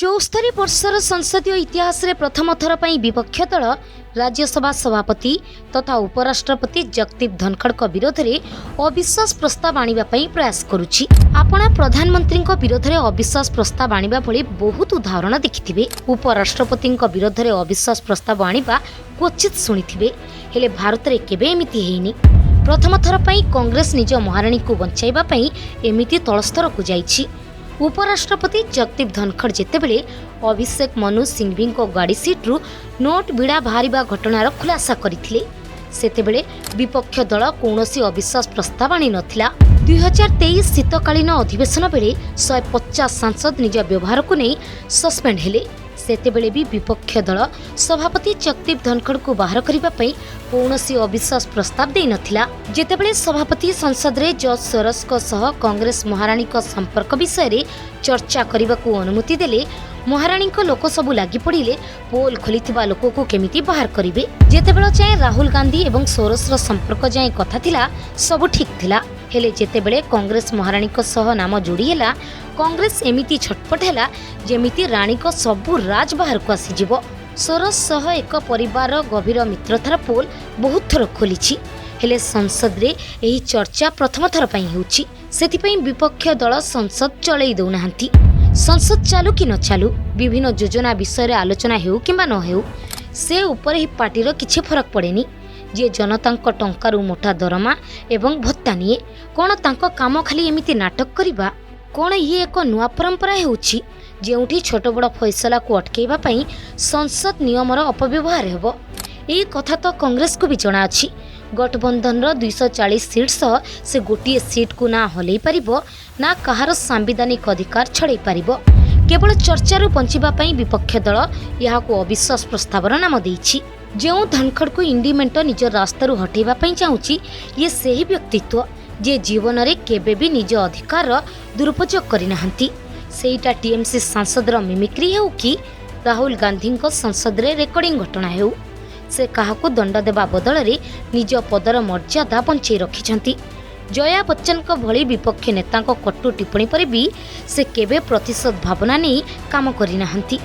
चौस्तरी वर्षर संसदीय इतिहास रे प्रथम थर पर विपक्ष दल राज्यसभा सभापति तथा उपराष्ट्रपति जगदीप धनखड़ विरोध में अविश्वास प्रस्ताव आने प्रयास करुछि। आपना प्रधानमंत्री विरोध में अविश्वास प्रस्ताव आने भली बहुत उदाहरण देखिथिबे। उपराष्ट्रपति विरोध में अविश्वास प्रस्ताव आनिबा क्वचित शुणिथिबे, हेले भारत में केबे एमिति हेइनी। प्रथम थर पर कांग्रेस निज महाराणी को बंचाइबा पई एमिति तलस्तर को जाइछि। उपराष्ट्रपति जगदीप धनखड़ जेतेबेले अभिषेक मनु सिंघवी गाड़ी सीट्रु नोट बिड़ा बाहरिबा घटनार खुलासा करथिले, सेतेबेले विपक्ष दल कौनसी अविश्वास प्रस्ताव आनी नथिला। 2023 शीतकालीन अधिवेशन बेले 150 सांसद निज व्यवहार को नहीं सस्पेंड हेले, सेतेबेले भी विपक्ष दल सभापति जगदीप धनखड़ को बाहर करिबा पई कौनसी अविश्वास प्रस्ताव दे नथिला। जेतेबेले सभापति संसद रे जज सोरस को सह कांग्रेस महाराणी को संपर्क विषय रे चर्चा करने को अनुमति देले महाराणी को लोक सबू लगी पड़े पोल खोली लोक को केमिति बाहर करिवे। जेतेबेले जाए राहुल गांधी एवं सोरस संपर्क जाए कथा थिला सबू ठीक थिला, हेले जेतेबेले कांग्रेस महाराणी को सह नाम जोड़ी हैला कांग्रेस एमिति छटपट हैला जेमिति राणी को सबू राज बाहर को आसीजिवो। सोरस सह एक परिवार गभीर मित्रतार पोल बहुत थर खोलिछि, हेले संसद रे एही चर्चा प्रथम थर पई होउछि। सेथिपई विपक्ष दल संसद चलई दउनाहांती। संसद चालू कि न चालू, विभिन्न योजना विषय रे आलोचना हेउ किंबा न हेउ, से ऊपर ही पार्टीर किछि फरक पड़ेनी। जे जनतांक टंकारु मोटा दरमा एवं भत्ता निये, कोन तांको काम खाली एमिति नाटक करिबा? कोन ये एक नुआ परंपरा हेउछि जेउठी छोट बड़ फैसला को अटकेबा पई संसद नियमर अपव्यवहार हेबो? एही कथा तो कांग्रेस को भी जणा अछि। गठबंधन 240 सीट सह से गोटे सीट को ना हलई पारिबो ना कहार सांविधानिक अधिकार छड़े पारिबो। केवल चर्चारू बंचिबा पई विपक्ष दल यहाको अविश्वास प्रस्तावर नाम देइछि। जेउ धनखड़ को इंडिमेंट निज रास्तारू हटेबा पई चाहुछि, ये सही व्यक्तित्व जे जीवन रे केबे भी निज अधिकार दुरुपयोग करि नाहंती। सेईटा टीएमसी सांसदर मिमिक्री हेउ कि राहुल गांधी संसद रे रेकर्डिंग घटना हेउ, से काहाको दंड देवा बदल रे निज पदर मर्यादा बंचाई रखिछंती। जया बच्चन को भली विपक्ष नेता कटु टिप्पणी पर भी से केबे प्रतिशोध भावना नहीं काम करि नाहंती।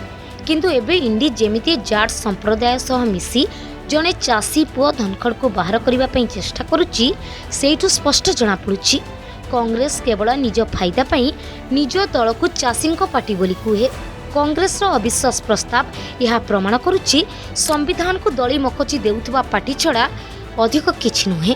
किंतु एबे इंडी जेमिति जाट संप्रदाय सह मिसी जने चासी पुओ धनखड़ को बाहर करने पई चेष्टा करुच्ची, सेठू स्पष्ट जना पड़ुछि कांग्रेस केवल निज फायदा पई निज दल को चासी पार्टी बोली कुहे। कांग्रेस अविश्वास प्रस्ताव यह प्रमाण करुच्ची संविधान को दली मकची देउथबा पार्टी छड़ा अधिक किछि नुहे।